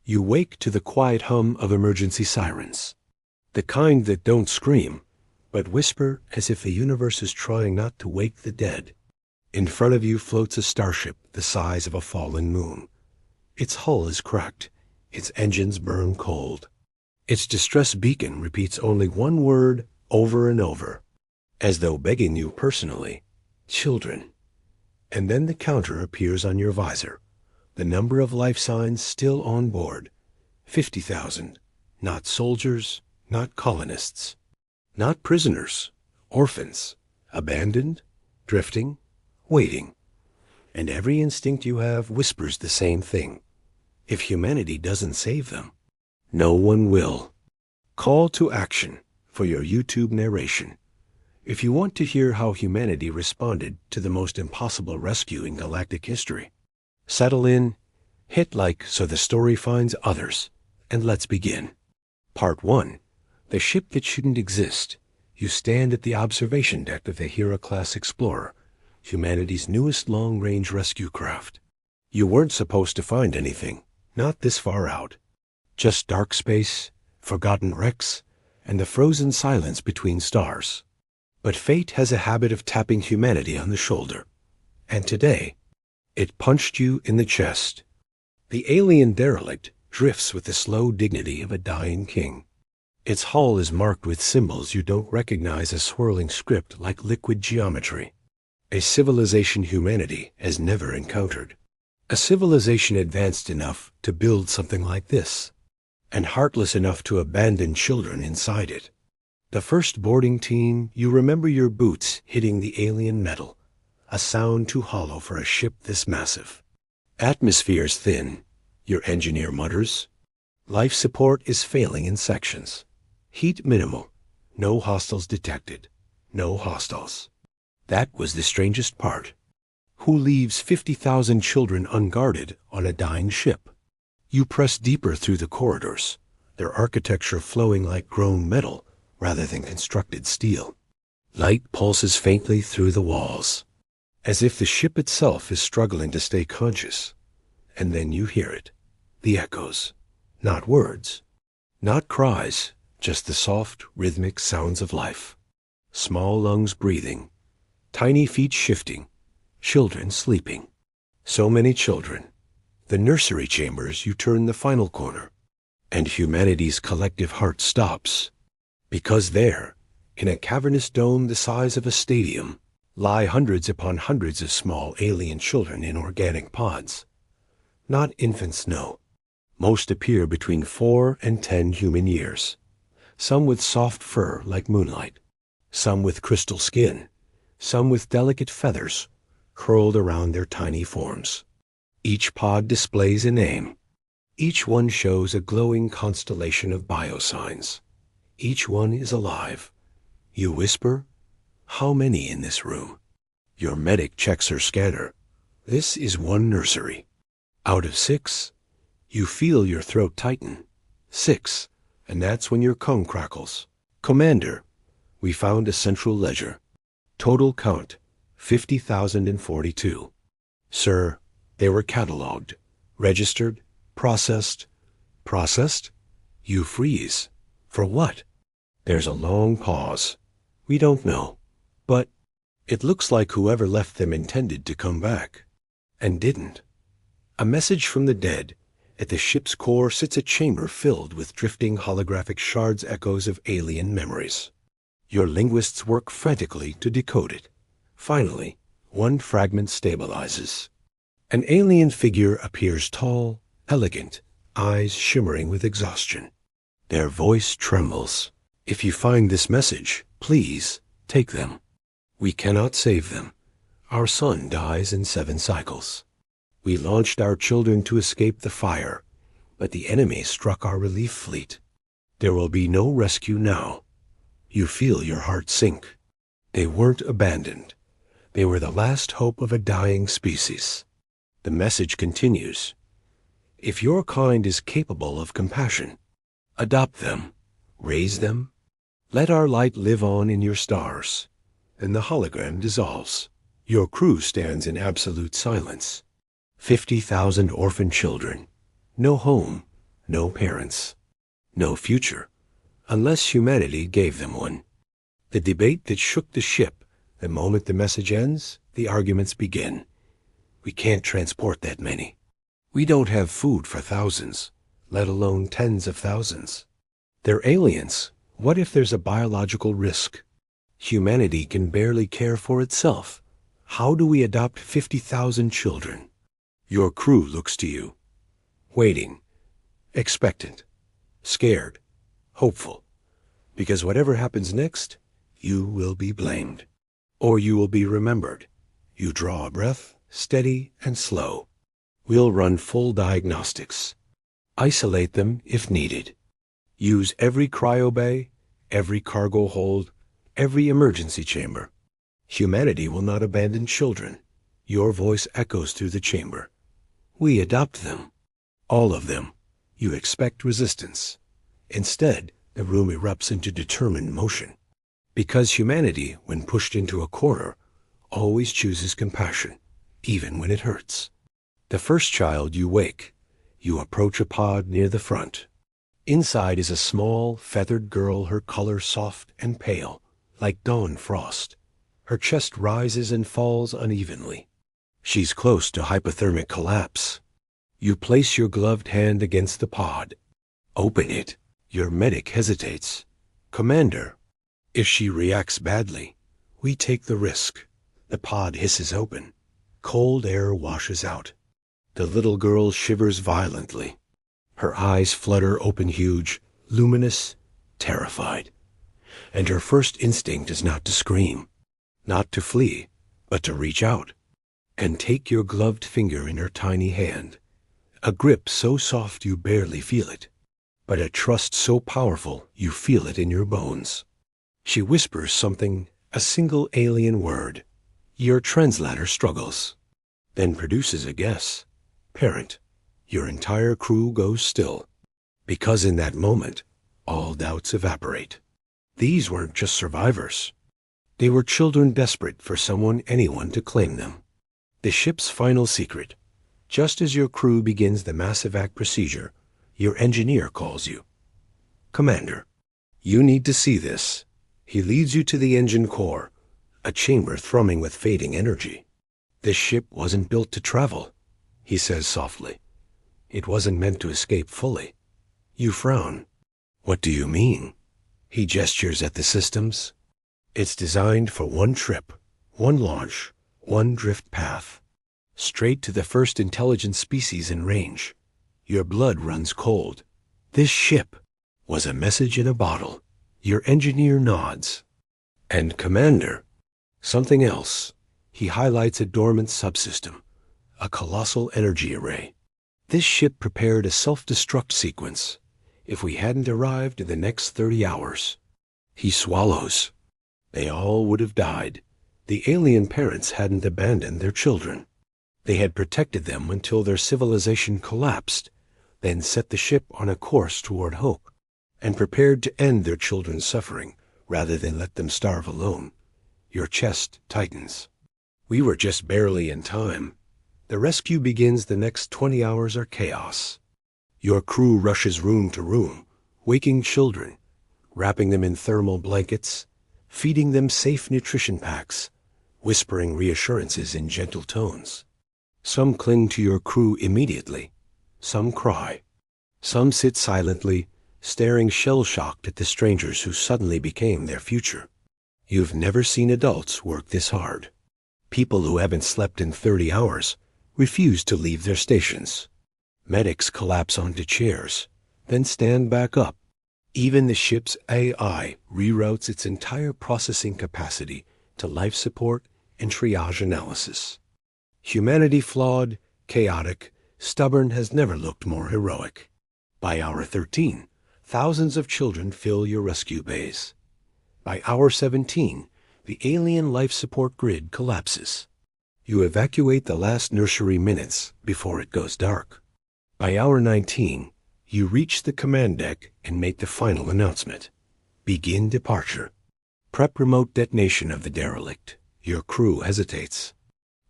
You wake to the quiet hum of emergency sirens. The kind that don't scream, but whisper as if the universe is trying not to wake the dead. In front of you floats a starship the size of a fallen moon. Its hull is cracked, its engines burn cold. Its distress beacon repeats only one word over and over, as though begging you personally, children. And then the counter appears on your visor, the number of life signs still on board. 50,000, not soldiers, not colonists, not prisoners, orphans, abandoned, drifting, waiting. And every instinct you have whispers the same thing. If humanity doesn't save them, no one will. Call to action for your YouTube narration. If you want to hear how humanity responded to the most impossible rescue in galactic history, settle in, hit like so the story finds others, and let's begin. Part 1. The ship that shouldn't exist. You stand at the observation deck of the Hera-class Explorer, humanity's newest long-range rescue craft. You weren't supposed to find anything, not this far out. Just dark space, forgotten wrecks, and the frozen silence between stars. But fate has a habit of tapping humanity on the shoulder. And today, it punched you in the chest. The alien derelict drifts with the slow dignity of a dying king. Its hull is marked with symbols you don't recognize as swirling script like liquid geometry. A civilization humanity has never encountered. A civilization advanced enough to build something like this, and heartless enough to abandon children inside it. The first boarding team, you remember your boots hitting the alien metal, a sound too hollow for a ship this massive. Atmosphere's thin, your engineer mutters. Life support is failing in sections. Heat minimal, no hostiles detected, no hostiles. That was the strangest part. Who leaves 50,000 children unguarded on a dying ship? You press deeper through the corridors, their architecture flowing like grown metal rather than constructed steel. Light pulses faintly through the walls, as if the ship itself is struggling to stay conscious. And then you hear it, the echoes, not words, not cries, just the soft, rhythmic sounds of life. Small lungs breathing, tiny feet shifting, children sleeping. So many children. The nursery chambers, you turn the final corner, and humanity's collective heart stops. Because there, in a cavernous dome the size of a stadium, lie hundreds upon hundreds of small alien children in organic pods. Not infants, no. Most appear between 4 and 10 human years. Some with soft fur like moonlight, some with crystal skin, some with delicate feathers curled around their tiny forms. Each pod displays a name. Each one shows a glowing constellation of biosigns. Each one is alive. You whisper, "How many in this room?" Your medic checks her scanner. This is 1 nursery. Out of 6, you feel your throat tighten. 6, and that's when your tongue crackles. "Commander, we found a central ledger. Total count, 50,042. Sir, they were catalogued, registered, processed. Processed? You freeze. For what? There's a long pause. We don't know. But it looks like whoever left them intended to come back. And didn't. A message from the dead. At the ship's core sits a chamber filled with drifting holographic shards, echoes of alien memories. Your linguists work frantically to decode it. Finally, 1 fragment stabilizes. An alien figure appears tall, elegant, eyes shimmering with exhaustion. Their voice trembles. "If you find this message, please take them. We cannot save them. Our sun dies in 7 cycles. We launched our children to escape the fire, but the enemy struck our relief fleet. There will be no rescue now." You feel your heart sink. They weren't abandoned. They were the last hope of a dying species. The message continues. If your kind is capable of compassion, adopt them, raise them, let our light live on in your stars. And the hologram dissolves. Your crew stands in absolute silence. 50,000 orphan children. No home, no parents, no future, unless humanity gave them one. The debate that shook the ship, the moment the message ends, the arguments begin. We can't transport that many. We don't have food for thousands, let alone tens of thousands. They're aliens. What if there's a biological risk? Humanity can barely care for itself. How do we adopt 50,000 children? Your crew looks to you, waiting, expectant, scared, hopeful, because whatever happens next, you will be blamed, or you will be remembered. You draw a breath, steady and slow. We'll run full diagnostics, isolate them if needed, use every cryo bay, every cargo hold, every emergency chamber. Humanity will not abandon children. Your voice echoes through the chamber. We adopt them, all of them. You expect resistance. Instead, the room erupts into determined motion. Because humanity, when pushed into a corner, always chooses compassion, even when it hurts. The first child you wake, you approach a pod near the front. Inside is a small, feathered girl, her color soft and pale, like dawn frost. Her chest rises and falls unevenly. She's close to hypothermic collapse. You place your gloved hand against the pod. Open it. Your medic hesitates. Commander. If she reacts badly, we take the risk. The pod hisses open. Cold air washes out. The little girl shivers violently. Her eyes flutter open huge, luminous, terrified. And her first instinct is not to scream, not to flee, but to reach out and take your gloved finger in her tiny hand. A grip so soft you barely feel it, but a trust so powerful you feel it in your bones. She whispers something, a single alien word. Your translator struggles, then produces a guess. Parent. Your entire crew goes still, because in that moment, all doubts evaporate. These weren't just survivors. They were children desperate for anyone to claim them. The ship's final secret. Just as your crew begins the mass evac procedure, your engineer calls you. Commander, you need to see this. He leads you to the engine core, a chamber thrumming with fading energy. This ship wasn't built to travel, he says softly. It wasn't meant to escape fully. You frown. What do you mean? He gestures at the systems. It's designed for one trip, one launch, one drift path. Straight to the first intelligent species in range. Your blood runs cold. This ship was a message in a bottle. Your engineer nods. And Commander, something else. He highlights a dormant subsystem, a colossal energy array. This ship prepared a self-destruct sequence if we hadn't arrived in the next 30 hours. He swallows. They all would have died. The alien parents hadn't abandoned their children. They had protected them until their civilization collapsed, then set the ship on a course toward hope, and prepared to end their children's suffering rather than let them starve alone. Your chest tightens. We were just barely in time. The rescue begins. The next 20 hours are chaos. Your crew rushes room to room, waking children, wrapping them in thermal blankets, feeding them safe nutrition packs, whispering reassurances in gentle tones. Some cling to your crew immediately. Some cry. Some sit silently, staring shell-shocked at the strangers who suddenly became their future. You've never seen adults work this hard. People who haven't slept in 30 hours refuse to leave their stations. Medics collapse onto chairs, then stand back up. Even the ship's AI reroutes its entire processing capacity to life support and triage analysis. Humanity flawed, chaotic, stubborn has never looked more heroic. By hour 13, thousands of children fill your rescue bays. By hour 17, the alien life support grid collapses. You evacuate the last nursery minutes before it goes dark. By hour 19, you reach the command deck and make the final announcement. Begin departure. Prep remote detonation of the derelict. Your crew hesitates.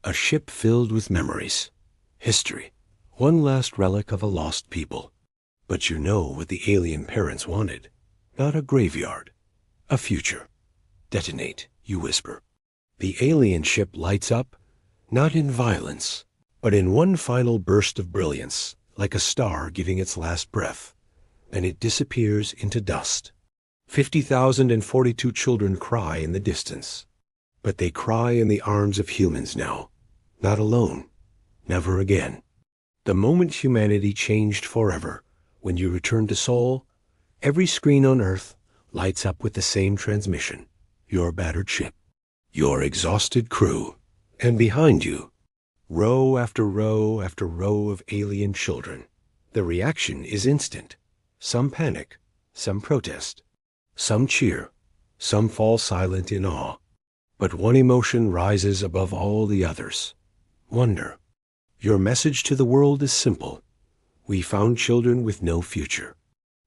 A ship filled with memories, history, one last relic of a lost people. But you know what the alien parents wanted. Not a graveyard. A future. Detonate, you whisper. The alien ship lights up, not in violence, but in one final burst of brilliance, like a star giving its last breath. Then it disappears into dust. 50,042 children cry in the distance. But they cry in the arms of humans now. Not alone. Never again. The moment humanity changed forever, when you return to Sol, every screen on Earth lights up with the same transmission. Your battered ship. Your exhausted crew. And behind you, row after row after row of alien children. The reaction is instant. Some panic, some protest, some cheer, some fall silent in awe. But one emotion rises above all the others. Wonder. Your message to the world is simple. We found children with no future.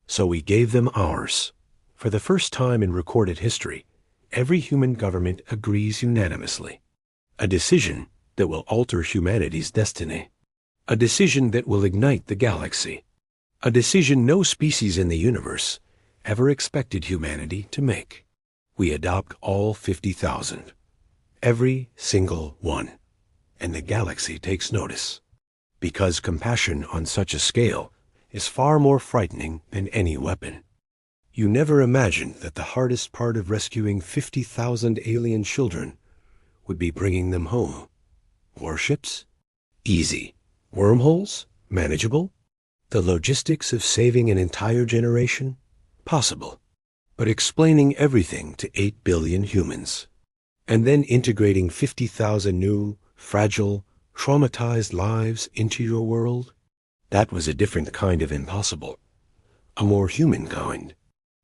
So we gave them ours. For the first time in recorded history, every human government agrees unanimously. A decision that will alter humanity's destiny. A decision that will ignite the galaxy. A decision no species in the universe ever expected humanity to make. We adopt all 50,000. Every single one. And the galaxy takes notice. Because compassion on such a scale is far more frightening than any weapon. You never imagined that the hardest part of rescuing 50,000 alien children would be bringing them home. Warships? Easy. Wormholes? Manageable. The logistics of saving an entire generation? Possible. But explaining everything to 8 billion humans, and then integrating 50,000 new, fragile, traumatized lives into your world? That was a different kind of impossible. A more human kind.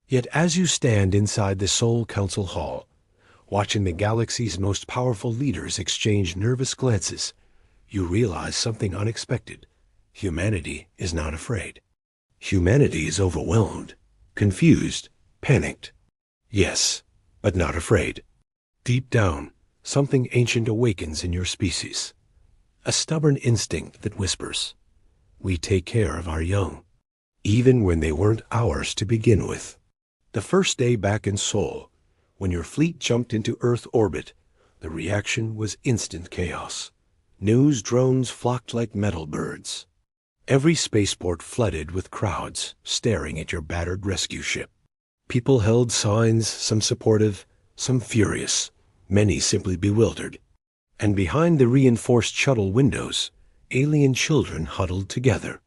Yet as you stand inside the Sol Council Hall, watching the galaxy's most powerful leaders exchange nervous glances, you realize something unexpected. Humanity is not afraid. Humanity is overwhelmed, confused, panicked. Yes, but not afraid. Deep down, something ancient awakens in your species. A stubborn instinct that whispers, we take care of our young, even when they weren't ours to begin with. The first day back in Sol, when your fleet jumped into Earth orbit, the reaction was instant chaos. News drones flocked like metal birds. Every spaceport flooded with crowds staring at your battered rescue ship. People held signs, some supportive, some furious, many simply bewildered. And behind the reinforced shuttle windows, alien children huddled together,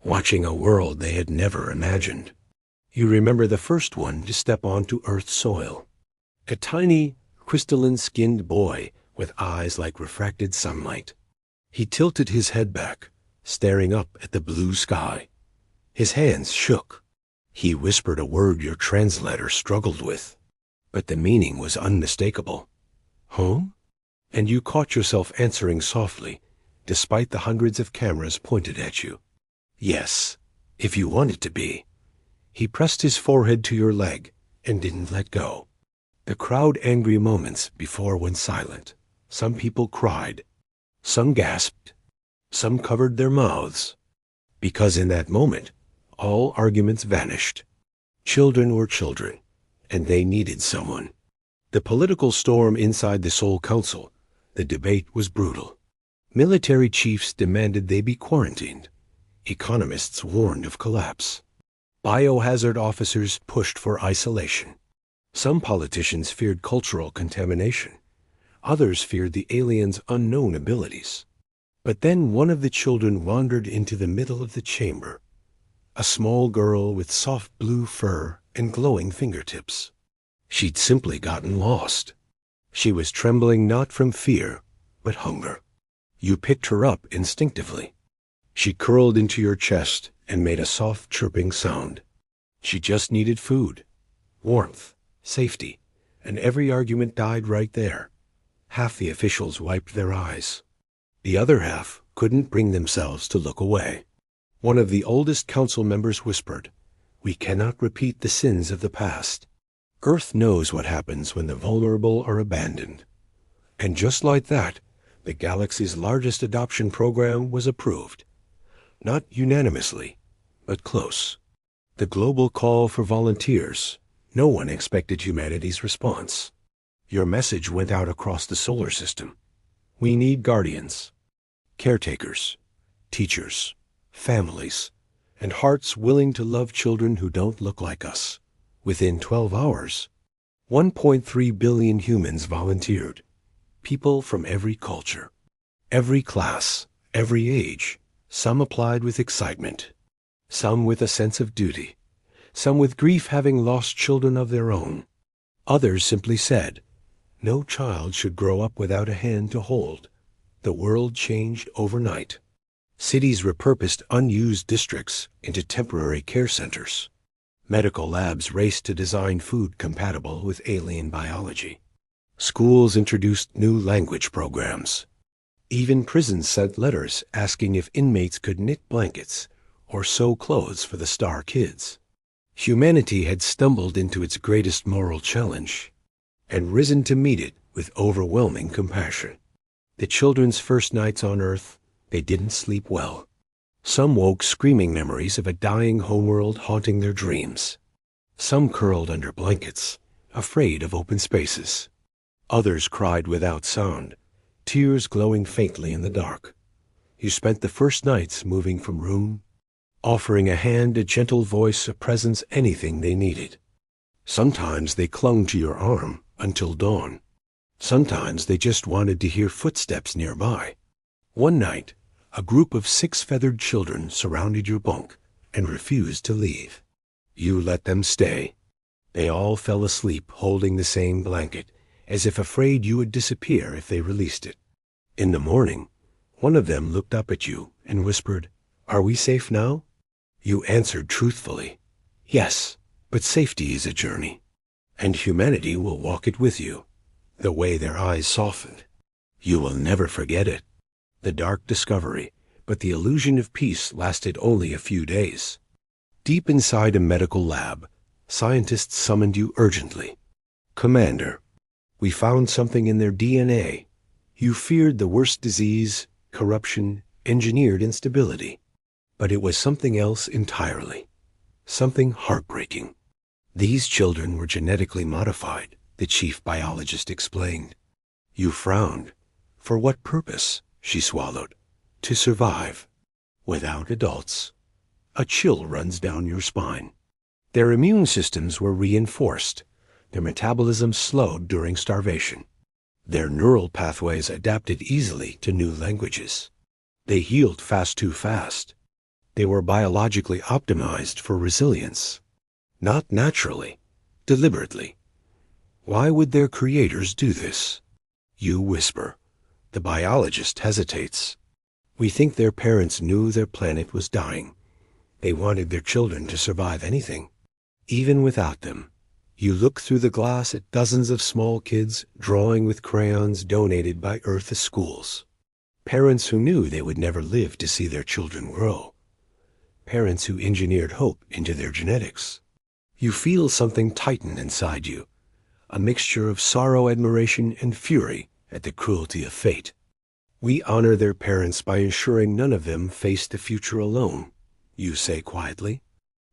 watching a world they had never imagined. You remember the first one to step onto Earth's soil. A tiny, crystalline-skinned boy with eyes like refracted sunlight. He tilted his head back, staring up at the blue sky. His hands shook. He whispered a word your translator struggled with, but the meaning was unmistakable. Home? And you caught yourself answering softly, despite the hundreds of cameras pointed at you. Yes, if you wanted to be. He pressed his forehead to your leg and didn't let go. The crowd angry moments before went silent. Some people cried. Some gasped. Some covered their mouths. Because in that moment, all arguments vanished. Children were children, and they needed someone. The political storm inside the Sol Council, the debate was brutal. Military chiefs demanded they be quarantined. Economists warned of collapse. Biohazard officers pushed for isolation. Some politicians feared cultural contamination. Others feared the aliens' unknown abilities. But then one of the children wandered into the middle of the chamber. A small girl with soft blue fur and glowing fingertips. She'd simply gotten lost. She was trembling not from fear, but hunger. You picked her up instinctively. She curled into your chest and made a soft chirping sound. She just needed food, warmth, safety, and every argument died right there. Half the officials wiped their eyes. The other half couldn't bring themselves to look away. One of the oldest council members whispered, "We cannot repeat the sins of the past. Earth knows what happens when the vulnerable are abandoned." And just like that, the galaxy's largest adoption program was approved. Not unanimously, but close. The global call for volunteers. No one expected humanity's response. Your message went out across the solar system. We need guardians, caretakers, teachers, families, and hearts willing to love children who don't look like us. Within 12 hours, 1.3 billion humans volunteered. People from every culture, every class, every age. Some applied with excitement, some with a sense of duty, some with grief having lost children of their own. Others simply said, no child should grow up without a hand to hold. The world changed overnight. Cities repurposed unused districts into temporary care centers. Medical labs raced to design food compatible with alien biology. Schools introduced new language programs. Even prisons sent letters asking if inmates could knit blankets or sew clothes for the star kids. Humanity had stumbled into its greatest moral challenge and risen to meet it with overwhelming compassion. The children's first nights on Earth, they didn't sleep well. Some woke screaming memories of a dying homeworld haunting their dreams. Some curled under blankets, afraid of open spaces. Others cried without sound, tears glowing faintly in the dark. You spent the first nights moving from room, offering a hand, a gentle voice, a presence, anything they needed. Sometimes they clung to your arm until dawn. Sometimes they just wanted to hear footsteps nearby. One night, a group of 6 feathered children surrounded your bunk and refused to leave. You let them stay. They all fell asleep holding the same blanket, as if afraid you would disappear if they released it. In the morning, one of them looked up at you and whispered, "Are we safe now?" You answered truthfully, "Yes, but safety is a journey, and humanity will walk it with you." The way their eyes softened. You will never forget it. The dark discovery, but the illusion of peace lasted only a few days. Deep inside a medical lab, scientists summoned you urgently. "Commander, we found something in their DNA." You feared the worst disease, corruption, engineered instability. But it was something else entirely. Something heartbreaking. These children were genetically modified, the chief biologist explained. You frowned. For what purpose? She swallowed. To survive. Without adults. A chill runs down your spine. Their immune systems were reinforced. Their metabolism slowed during starvation. Their neural pathways adapted easily to new languages. They healed too fast. They were biologically optimized for resilience. Not naturally, deliberately. Why would their creators do this? You whisper. The biologist hesitates. We think their parents knew their planet was dying. They wanted their children to survive anything, even without them. You look through the glass at dozens of small kids drawing with crayons donated by Earth schools. Parents who knew they would never live to see their children grow. Parents who engineered hope into their genetics. You feel something tighten inside you, a mixture of sorrow, admiration, and fury at the cruelty of fate. We honor their parents by ensuring none of them face the future alone, you say quietly.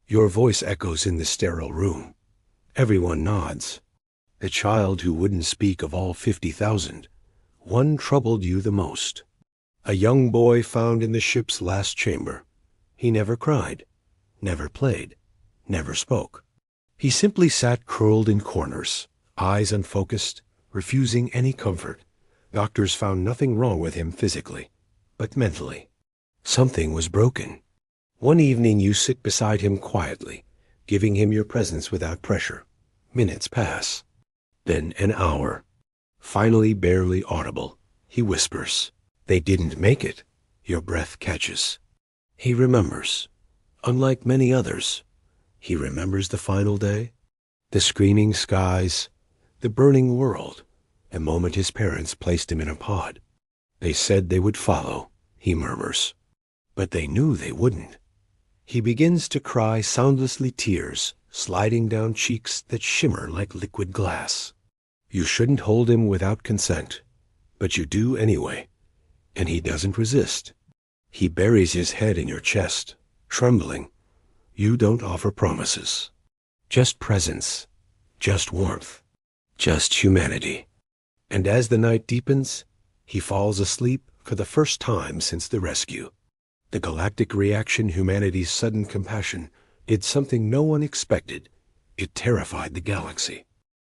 Your voice echoes in the sterile room. Everyone nods. The child who wouldn't speak of all 50,000, one troubled you the most. A young boy found in the ship's last chamber. He never cried, never played, never spoke. He simply sat curled in corners, eyes unfocused, refusing any comfort. Doctors found nothing wrong with him physically, but mentally. Something was broken. One evening you sit beside him quietly, giving him your presence without pressure. Minutes pass. Then an hour. Finally barely audible, he whispers, "They didn't make it." Your breath catches. He remembers. Unlike many others, he remembers the final day, the screaming skies, the burning world, the moment his parents placed him in a pod. They said they would follow, he murmurs. But they knew they wouldn't. He begins to cry soundlessly, tears sliding down cheeks that shimmer like liquid glass. You shouldn't hold him without consent, but you do anyway, and he doesn't resist. He buries his head in your chest, trembling, You don't offer promises. Just presence. Just warmth. Just humanity. And as the night deepens, he falls asleep for the first time since the rescue. The galactic reaction, humanity's sudden compassion, did something no one expected. It terrified the galaxy.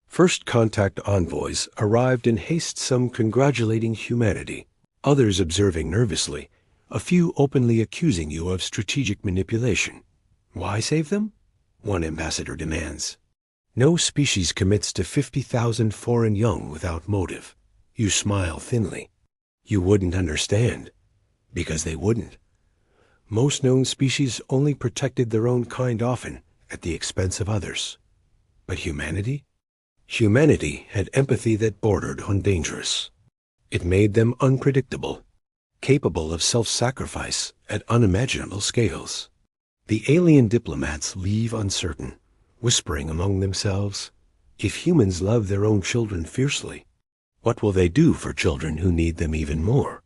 First contact envoys arrived in haste, some congratulating humanity, others observing nervously, a few openly accusing you of strategic manipulation. Why save them? One ambassador demands. No species commits to 50,000 foreign young without motive. You smile thinly. You wouldn't understand, because they wouldn't. Most known species only protected their own kind, often at the expense of others. But humanity? Humanity had empathy that bordered on dangerous. It made them unpredictable, capable of self-sacrifice at unimaginable scales. The alien diplomats leave uncertain, whispering among themselves, if humans love their own children fiercely, what will they do for children who need them even more?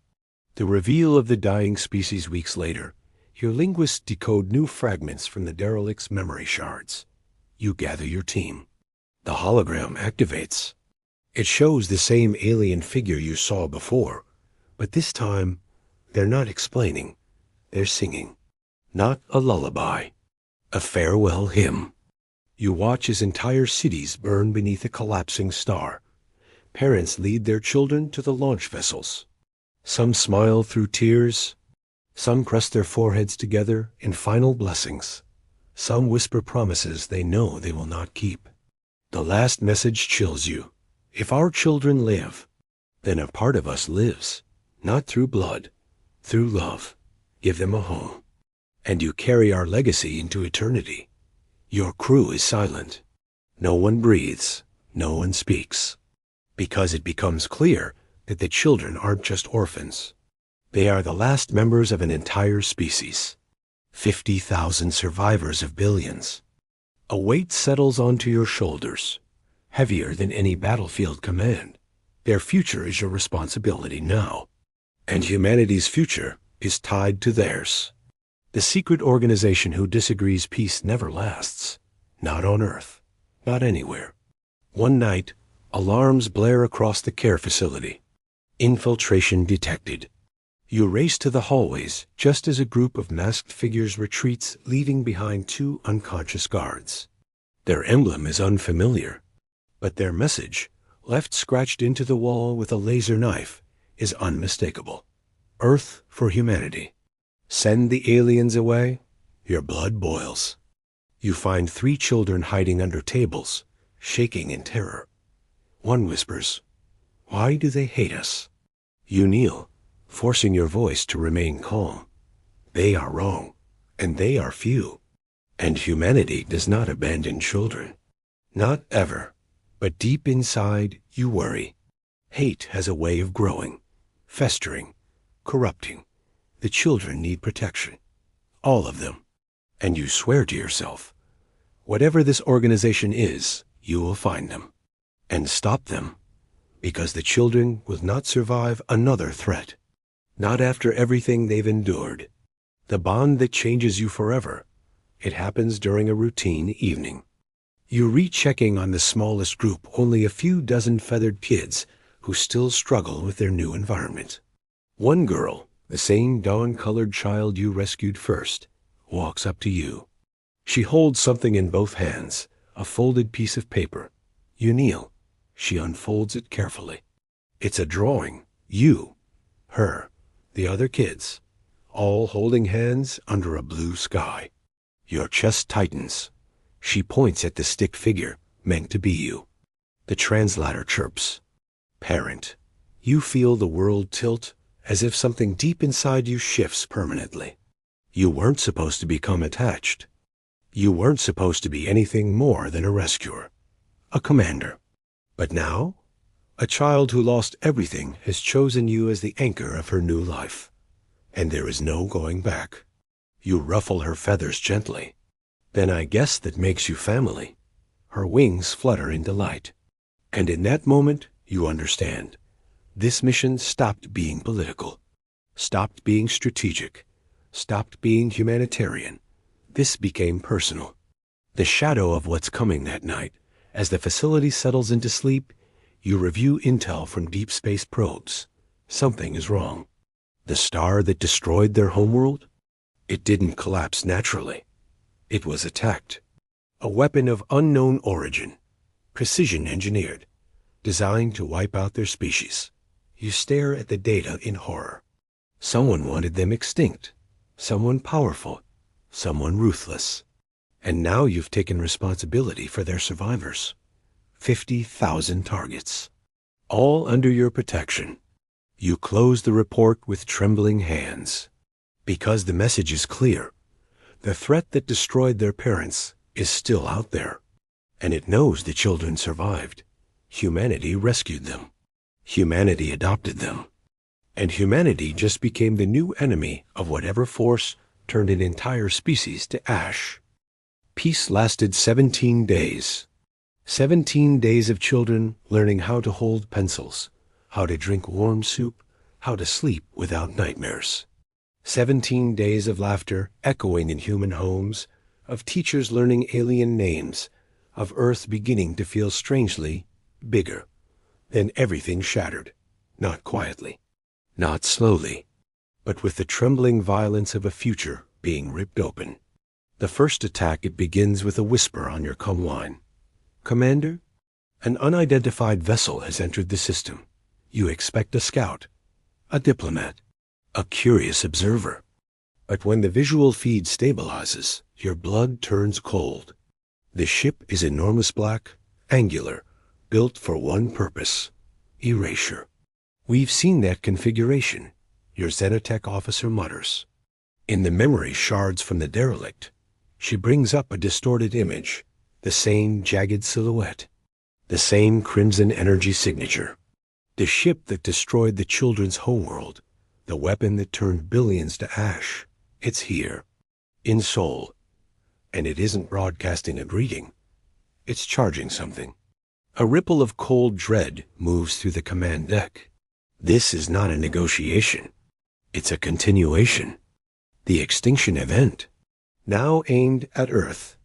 The reveal of the dying species weeks later, your linguists decode new fragments from the derelict's memory shards. You gather your team. The hologram activates. It shows the same alien figure you saw before, but this time, they're not explaining. They're singing. Not a lullaby. A farewell hymn. You watch as entire cities burn beneath a collapsing star. Parents lead their children to the launch vessels. Some smile through tears. Some press their foreheads together in final blessings. Some whisper promises they know they will not keep. The last message chills you. If our children live, then a part of us lives, not through blood, through love. Give them a home. And you carry our legacy into eternity. Your crew is silent. No one breathes. No one speaks. Because it becomes clear that the children aren't just orphans. They are the last members of an entire species. 50,000 survivors of billions. A weight settles onto your shoulders, heavier than any battlefield command. Their future is your responsibility now. And humanity's future is tied to theirs. The secret organization who disagrees peace never lasts. Not on Earth. Not anywhere. One night, alarms blare across the care facility. Infiltration detected. You race to the hallways just as a group of masked figures retreats, leaving behind 2 unconscious guards. Their emblem is unfamiliar, but their message, left scratched into the wall with a laser knife, is unmistakable. Earth for humanity. Send the aliens away, your blood boils. You find 3 children hiding under tables, shaking in terror. One whispers, "Why do they hate us?" You kneel, forcing your voice to remain calm. They are wrong, and they are few. And humanity does not abandon children. Not ever. But deep inside, you worry. Hate has a way of growing, festering, corrupting. The children need protection. All of them. And you swear to yourself, whatever this organization is, you will find them. And stop them. Because the children will not survive another threat. Not after everything they've endured. The bond that changes you forever. It happens during a routine evening. You rechecking on the smallest group, only a few dozen feathered kids who still struggle with their new environment. One girl, the same dawn-colored child you rescued first, walks up to you. She holds something in both hands, a folded piece of paper. You kneel. She unfolds it carefully. It's a drawing. You, her, the other kids, all holding hands under a blue sky. Your chest tightens. She points at the stick figure, meant to be you. The translator chirps. Parent. You feel the world tilt, as if something deep inside you shifts permanently. You weren't supposed to become attached. You weren't supposed to be anything more than a rescuer, a commander. But now, a child who lost everything has chosen you as the anchor of her new life. And there is no going back. You ruffle her feathers gently. Then I guess that makes you family. Her wings flutter in delight. And in that moment, you understand. This mission stopped being political, stopped being strategic, stopped being humanitarian. This became personal. The shadow of what's coming that night. As the facility settles into sleep, you review intel from deep space probes. Something is wrong. The star that destroyed their homeworld? It didn't collapse naturally. It was attacked. A weapon of unknown origin, precision engineered, designed to wipe out their species. You stare at the data in horror. Someone wanted them extinct. Someone powerful. Someone ruthless. And now you've taken responsibility for their survivors. 50,000 targets. All under your protection. You close the report with trembling hands. Because the message is clear. The threat that destroyed their parents is still out there. And it knows the children survived. Humanity rescued them. Humanity adopted them. And humanity just became the new enemy of whatever force turned an entire species to ash. Peace lasted 17 days. 17 days of children learning how to hold pencils, how to drink warm soup, how to sleep without nightmares. 17 days of laughter echoing in human homes, of teachers learning alien names, of Earth beginning to feel strangely bigger. Then everything shattered, not quietly, not slowly, but with the trembling violence of a future being ripped open. The first attack, it begins with a whisper on your cum line. Commander, an unidentified vessel has entered the system. You expect a scout, a diplomat, a curious observer. But when the visual feed stabilizes, your blood turns cold. The ship is enormous, black, angular, built for one purpose: erasure. We've seen that configuration, your Xenotech officer mutters. In the memory shards from the derelict, she brings up a distorted image, the same jagged silhouette, the same crimson energy signature. The ship that destroyed the children's homeworld, the weapon that turned billions to ash, it's here, in Seoul. And it isn't broadcasting a greeting. It's charging something. A ripple of cold dread moves through the command deck. This is not a negotiation. It's a continuation. The extinction event. Now aimed at Earth,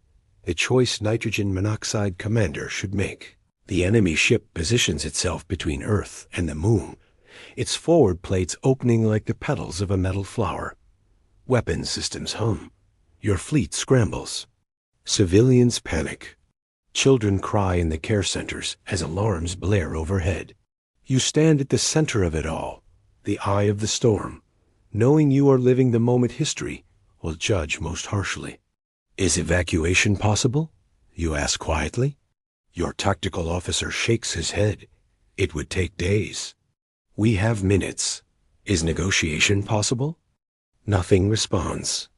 the choice nitrogen monoxide commander should make. The enemy ship positions itself between Earth and the moon, its forward plates opening like the petals of a metal flower. Weapon systems hum. Your fleet scrambles. Civilians panic. Children cry in the care centers as alarms blare overhead. You stand at the center of it all, the eye of the storm, knowing you are living the moment history will judge most harshly. Is evacuation possible? You ask quietly. Your tactical officer shakes his head. It would take days. We have minutes. Is negotiation possible? Nothing responds.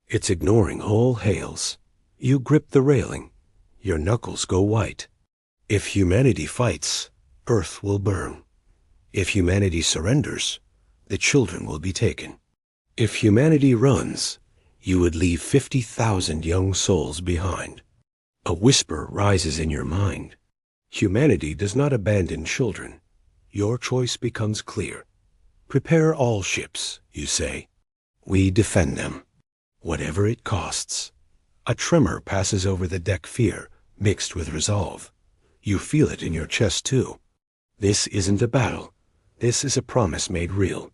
It's ignoring all hails. You grip the railing. Your knuckles go white. If humanity fights, Earth will burn. If humanity surrenders, the children will be taken. If humanity runs, you would leave 50,000 young souls behind. A whisper rises in your mind. Humanity does not abandon children. Your choice becomes clear. Prepare all ships, you say. We defend them, whatever it costs. A tremor passes over the deck, fear mixed with resolve. You feel it in your chest too. This isn't a battle. This is a promise made real.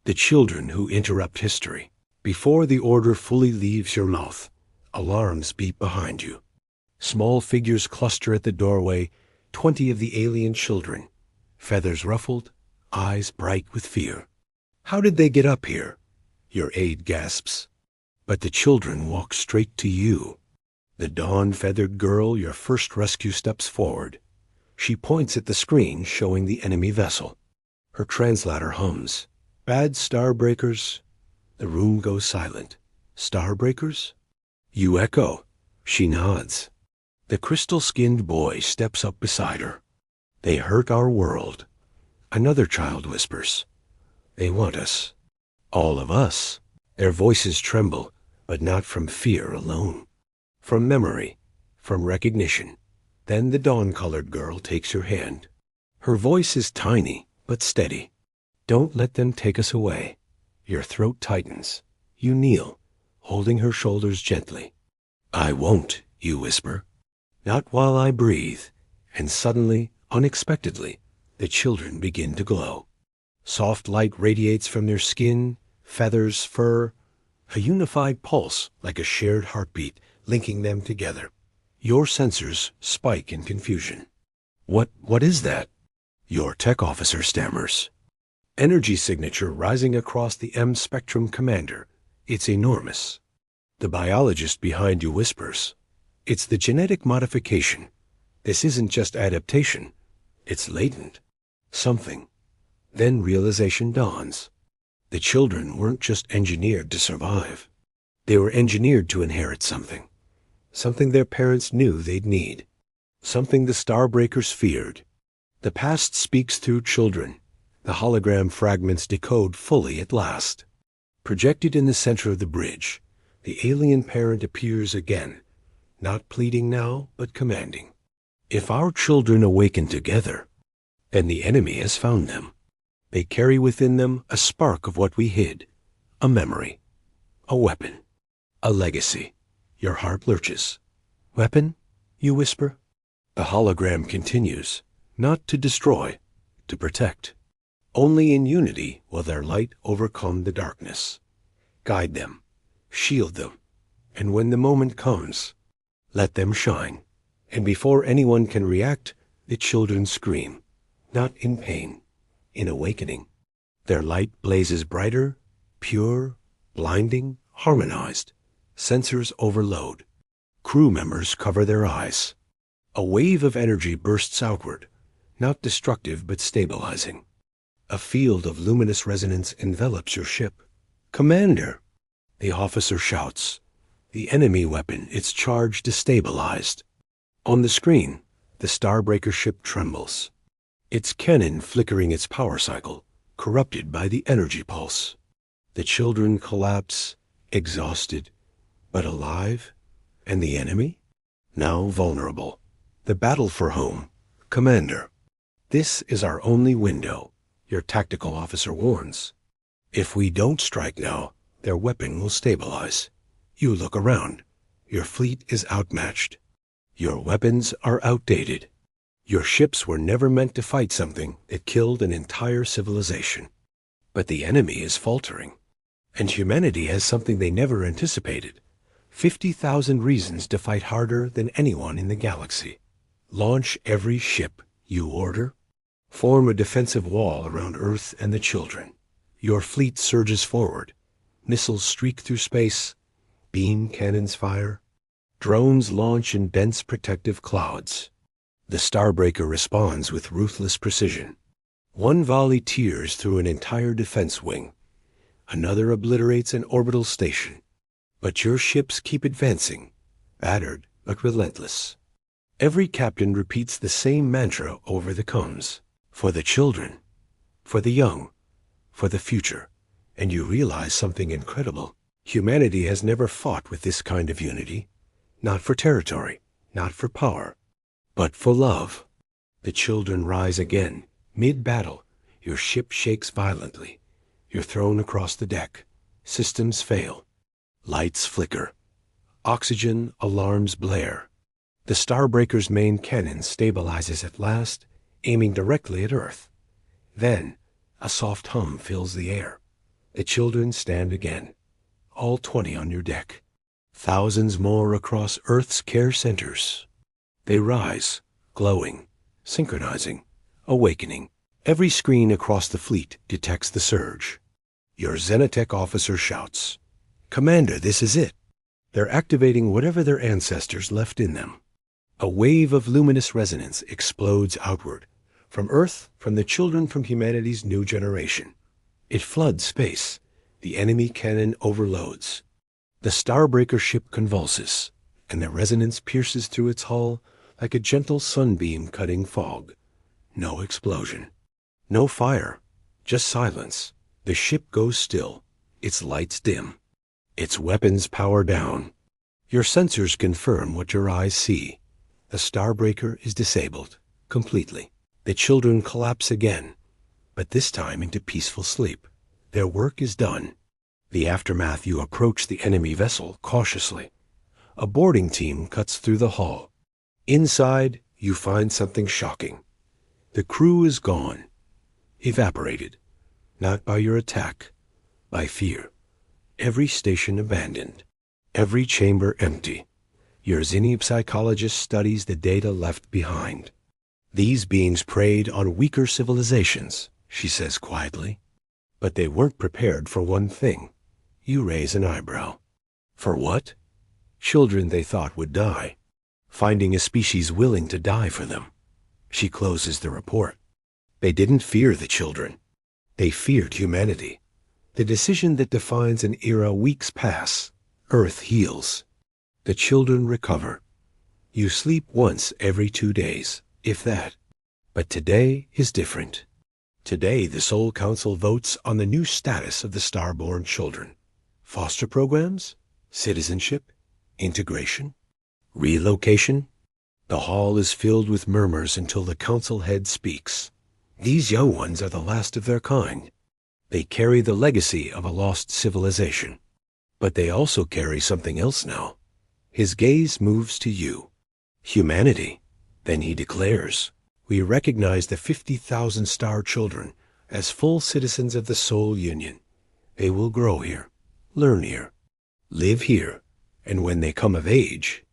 The children who interrupt history. Before the order fully leaves your mouth, alarms beep behind you. Small figures cluster at the doorway, 20 of the alien children, feathers ruffled, eyes bright with fear. How did they get up here? Your aide gasps. But the children walk straight to you. The dawn-feathered girl, your first rescue, steps forward. She points at the screen showing the enemy vessel. Her translator hums. Bad starbreakers. The room goes silent. Starbreakers? You echo. She nods. The crystal-skinned boy steps up beside her. They hurt our world. Another child whispers. They want us. All of us. Their voices tremble, but not from fear alone. From memory, from recognition. Then the dawn-colored girl takes your hand. Her voice is tiny, but steady. Don't let them take us away. Your throat tightens. You kneel, holding her shoulders gently. I won't, you whisper. Not while I breathe. And suddenly, unexpectedly, the children begin to glow. Soft light radiates from their skin, feathers, fur, a unified pulse like a shared heartbeat linking them together. Your sensors spike in confusion. What is that? Your tech officer stammers. Energy signature rising across the M spectrum, Commander. It's enormous. The biologist behind you whispers. It's the genetic modification. This isn't just adaptation. It's latent. Something. Then realization dawns. The children weren't just engineered to survive. They were engineered to inherit something. Something their parents knew they'd need. Something the Starbreakers feared. The past speaks through children. The hologram fragments decode fully at last. Projected in the center of the bridge, the alien parent appears again, not pleading now, but commanding. If our children awaken together, then the enemy has found them. They carry within them a spark of what we hid, a memory, a weapon, a legacy. Your heart lurches. Weapon? You whisper. The hologram continues, not to destroy, to protect. Only in unity will their light overcome the darkness. Guide them, shield them, and when the moment comes, let them shine. And before anyone can react, the children scream, not in pain, in awakening. Their light blazes brighter, pure, blinding, harmonized. Sensors overload. Crew members cover their eyes. A wave of energy bursts outward, not destructive but stabilizing. A field of luminous resonance envelops your ship. Commander, the officer shouts. The enemy weapon, its charge destabilized. On the screen, the Starbreaker ship trembles. Its cannon flickering its power cycle, corrupted by the energy pulse. The children collapse, exhausted, but alive. And the enemy? Now vulnerable. The battle for home. Commander, this is our only window, your tactical officer warns. If we don't strike now, their weapon will stabilize. You look around. Your fleet is outmatched. Your weapons are outdated. Your ships were never meant to fight something that killed an entire civilization. But the enemy is faltering. And humanity has something they never anticipated. 50,000 reasons to fight harder than anyone in the galaxy. Launch every ship, you order. Form a defensive wall around Earth and the children. Your fleet surges forward. Missiles streak through space. Beam cannons fire. Drones launch in dense protective clouds. The Starbreaker responds with ruthless precision. One volley tears through an entire defense wing. Another obliterates an orbital station. But your ships keep advancing, battered but relentless. Every captain repeats the same mantra over the comms. For the children, for the young, for the future. And you realize something incredible. Humanity has never fought with this kind of unity. Not for territory, not for power, but for love. The children rise again. Mid-battle, your ship shakes violently. You're thrown across the deck. Systems fail. Lights flicker. Oxygen alarms blare. The Starbreaker's main cannon stabilizes at last, aiming directly at Earth. Then, a soft hum fills the air. The children stand again. All 20 on your deck. Thousands more across Earth's care centers. They rise, glowing, synchronizing, awakening. Every screen across the fleet detects the surge. Your Xenotech officer shouts, Commander, this is it. They're activating whatever their ancestors left in them. A wave of luminous resonance explodes outward. From Earth, from the children from humanity's new generation. It floods space. The enemy cannon overloads. The Starbreaker ship convulses, and the resonance pierces through its hull like a gentle sunbeam cutting fog. No explosion. No fire. Just silence. The ship goes still. Its lights dim. Its weapons power down. Your sensors confirm what your eyes see. The Starbreaker is disabled, completely. The children collapse again, but this time into peaceful sleep. Their work is done. The aftermath, you approach the enemy vessel cautiously. A boarding team cuts through the hall. Inside, you find something shocking. The crew is gone, evaporated, not by your attack, by fear. Every station abandoned, every chamber empty. Your Zenib psychologist studies the data left behind. These beings preyed on weaker civilizations, she says quietly. But they weren't prepared for one thing. You raise an eyebrow. For what? Children they thought would die. Finding a species willing to die for them. She closes the report. They didn't fear the children. They feared humanity. The decision that defines an era. Weeks pass. Earth heals. The children recover. You sleep once every 2 days, if that. But today is different. Today the Soul Council votes on the new status of the starborn children. Foster programs? Citizenship? Integration? Relocation? The hall is filled with murmurs until the council head speaks. These young ones are the last of their kind. They carry the legacy of a lost civilization. But they also carry something else now. His gaze moves to you. Humanity. Then he declares, we recognize the 50,000 star children as full citizens of the Soul Union. They will grow here, learn here, live here, and when they come of age,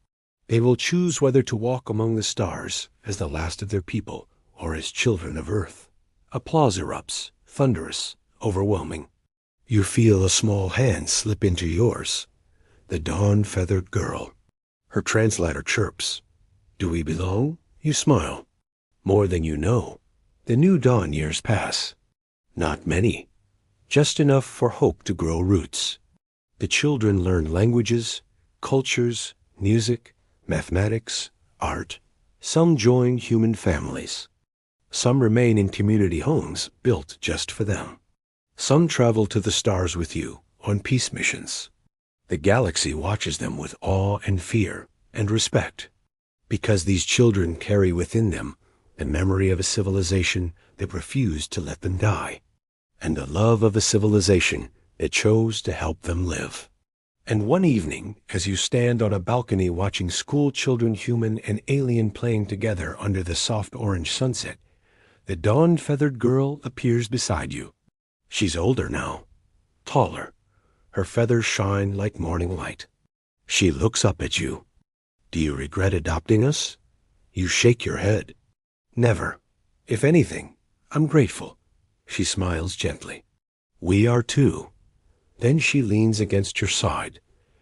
they will choose whether to walk among the stars as the last of their people or as children of Earth. Applause erupts, thunderous, overwhelming. You feel a small hand slip into yours. The dawn-feathered girl. Her translator chirps. Do we belong? You smile. More than you know. The new dawn years pass. Not many. Just enough for hope to grow roots. The children learn languages, cultures, music, mathematics, art. Some join human families. Some remain in community homes built just for them. Some travel to the stars with you on peace missions. The galaxy watches them with awe and fear and respect, because these children carry within them the memory of a civilization that refused to let them die, and the love of a civilization that chose to help them live. And one evening, as you stand on a balcony watching school children, human and alien, playing together under the soft orange sunset, the dawn-feathered girl appears beside you. She's older now, taller. Her feathers shine like morning light. She looks up at you. Do you regret adopting us? You shake your head. Never. If anything, I'm grateful. She smiles gently. We are too. Then she leans against your side,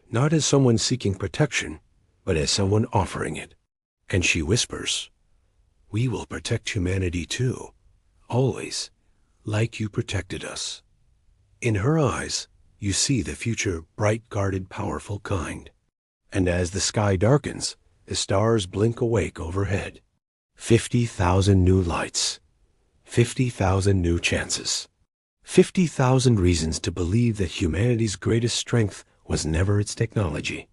not as someone seeking protection, but as someone offering it. And she whispers, we will protect humanity too, always, like you protected us. In her eyes, you see the future, bright-guarded, powerful kind. And as the sky darkens, the stars blink awake overhead. 50,000 new lights. 50,000 new chances. 50,000 reasons to believe that humanity's greatest strength was never its technology,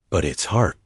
but its heart.